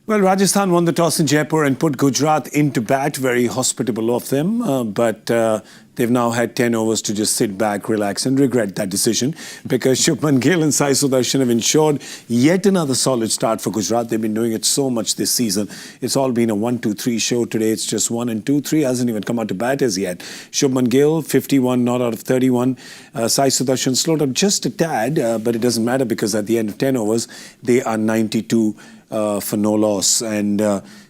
Well, Rajasthan won the toss in Jaipur and put Gujarat into bat. Very hospitable of them. But they've now had 10 overs to just sit back, relax and regret that decision because Shubman Gill Sai Sudharsan have ensured yet another solid start for Gujarat. They've been doing it so much this season. It's all been a 1-2-3 show. Today it's just 1 and 2. 3 hasn't even come out to bat as yet. Shubman Gill, 51 not out of 31. Sai Sudharsan slowed up just a tad, but it doesn't matter because at the end of 10 overs, they are 92 for no loss and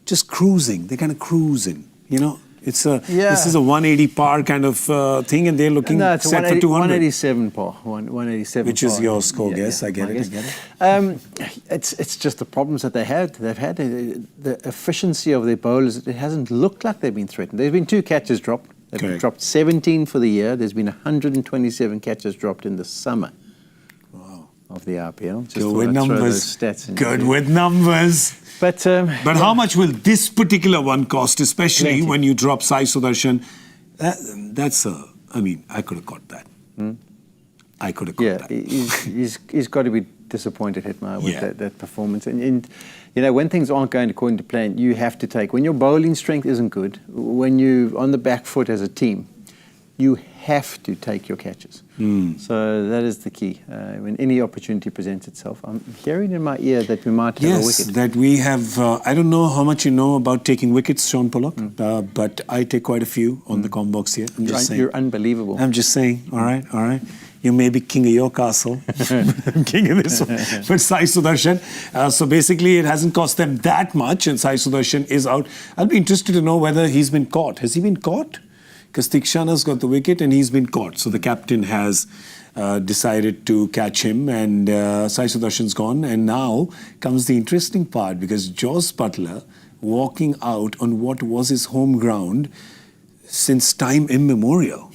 just cruising. They're kind of cruising, you know. It's a This is a 180 par kind of thing, and they're looking set for 200. 187 par, 187. Which is your score, guess. I get it. It's just the problems that they've had. The efficiency of their bowlers. It hasn't looked like they've been threatened. There's been 2 catches dropped. They've dropped 17 for the year. There's been 127 catches dropped in the summer. Of the RPL. Just good with numbers. Good with numbers. But how much will this particular one cost, especially when you drop Sai Sudharsan? I mean, I could have got that. I could have got that. He's got to be disappointed, Hitmar, with that performance. And you know, when things aren't going according to plan, you have to take. When your bowling strength isn't good, when you're on the back foot as a team, you have to take your catches. So that is the key. When any opportunity presents itself, I'm hearing in my ear that we might have a wicket. Yes, that we have, I don't know how much you know about taking wickets, Shaun Pollock, but I take quite a few on the comm box here. I'm just saying. You're unbelievable. I'm just saying, all right. You may be king of your castle. I'm king of this one. But Sai Sudharsan. So basically, it hasn't cost them that much, and Sai Sudharsan is out. I'll be interested to know whether he's been caught. Has he been caught? Because Tikshana's got the wicket and he's been caught. So the captain has decided to catch him and Sai Sudharshan's gone. And now comes the interesting part because Jos Buttler walking out on what was his home ground since time immemorial.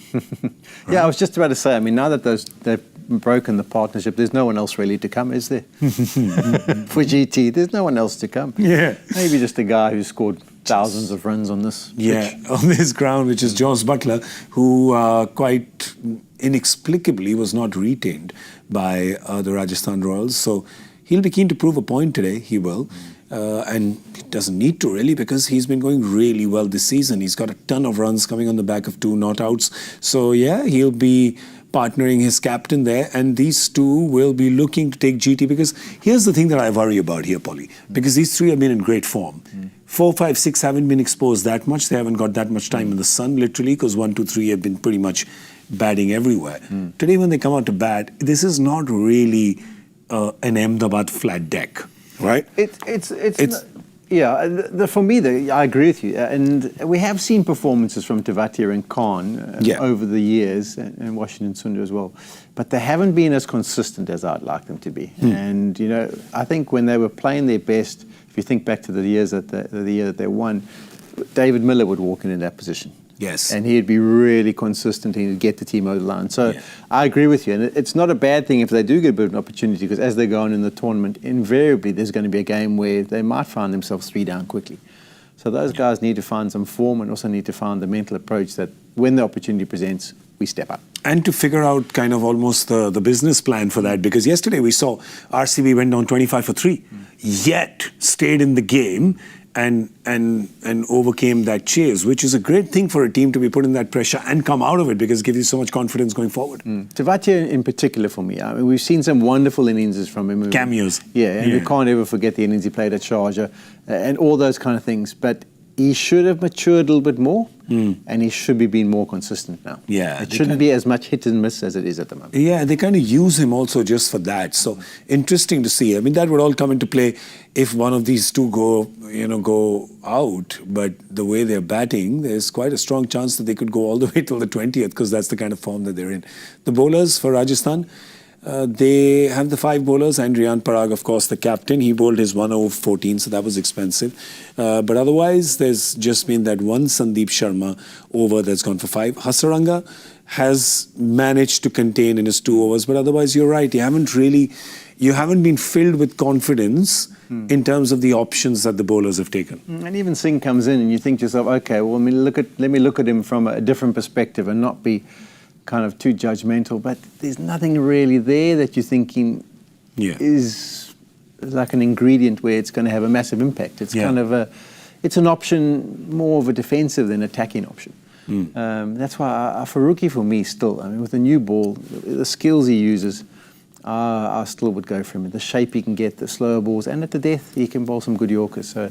Yeah, I was just about to say, I mean, now that they've broken the partnership, there's no one else really to come, is there? For GT, there's no one else to come. Yeah. Maybe just a guy who scored thousands of runs on this pitch. On this ground, which is Jos Buttler, who quite inexplicably was not retained by the Rajasthan Royals. So he'll be keen to prove a point today, he will. And he doesn't need to really because he's been going really well this season. He's got a ton of runs coming on the back of 2 not outs. So yeah, he'll be partnering his captain there, and these two will be looking to take GT because here's the thing that I worry about here, Polly, because these 3 have been in great form. 4, 5, 6 haven't been exposed that much. They haven't got that much time in the sun, literally, because 1, 2, 3 have been pretty much batting everywhere. Today, when they come out to bat, this is not really an Ahmedabad flat deck, right? For me, I agree with you. And we have seen performances from Tewatia and Khan over the years, and Washington Sundar as well. But they haven't been as consistent as I'd like them to be. And, you know, I think when they were playing their best, if you think back to the year that they won, David Miller would walk in that position. Yes. And he'd be really consistent. He'd get the team over the line. So I agree with you. And it's not a bad thing if they do get a bit of an opportunity because as they go on in the tournament, invariably there's going to be a game where they might find themselves 3 down quickly. So those guys need to find some form and also need to find the mental approach that when the opportunity presents, we step up. And to figure out kind of almost the business plan for that because yesterday we saw RCB went down 25 for 3, yet stayed in the game and overcame that chase, which is a great thing for a team to be put in that pressure and come out of it because it gives you so much confidence going forward. Tewatia in particular for me, I mean, we've seen some wonderful innings from him. Cameos. Yeah, and we can't ever forget the innings he played at Sharjah and all those kind of things. But he should have matured a little bit more and he should be being more consistent now. Yeah. It shouldn't be as much hit and miss as it is at the moment. Yeah, they kind of use him also just for that. So interesting to see. I mean, that would all come into play if one of these two go out. But the way they're batting, there's quite a strong chance that they could go all the way till the 20th because that's the kind of form that they're in. The bowlers for Rajasthan, they have the 5 bowlers. Andrian Parag, of course, the captain. He bowled his 1 over 14, so that was expensive. But otherwise, there's just been that one Sandeep Sharma over that's gone for 5. Hasaranga has managed to contain in his 2 overs. But otherwise, you're right. You haven't been filled with confidence in terms of the options that the bowlers have taken. And even Singh comes in and you think to yourself, okay, well, let me look at him from a different perspective and not be kind of too judgmental, but there's nothing really there that you're thinking is like an ingredient where it's going to have a massive impact. It's kind of it's an option more of a defensive than attacking option. That's why Faruqi for me still, I mean, with the new ball, the skills he uses, I still would go for him. The shape he can get, the slower balls, and at the death, he can bowl some good Yorkers. So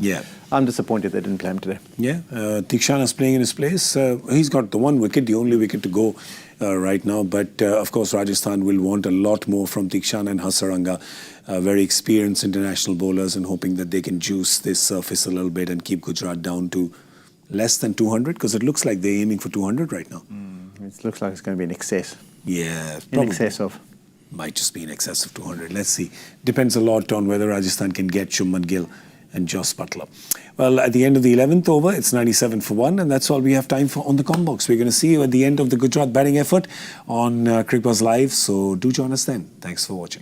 I'm disappointed they didn't play him today. Yeah, Tikshana's playing in his place. He's got the one wicket, the only wicket to go right now. But of course, Rajasthan will want a lot more from Tikshana and Hasaranga. Very experienced international bowlers, and hoping that they can juice this surface a little bit and keep Gujarat down to less than 200, because it looks like they're aiming for 200 right now. It looks like it's going to be in excess. Yeah, probably. In excess of. Might just be in excess of 200. Let's see. Depends a lot on whether Rajasthan can get Shubman Gill and Jos Buttler. Well, at the end of the 11th over, it's 97 for 1, and that's all we have time for on the Comm Box. We're going to see you at the end of the Gujarat batting effort on Cricbuzz Live, so do join us then. Thanks for watching.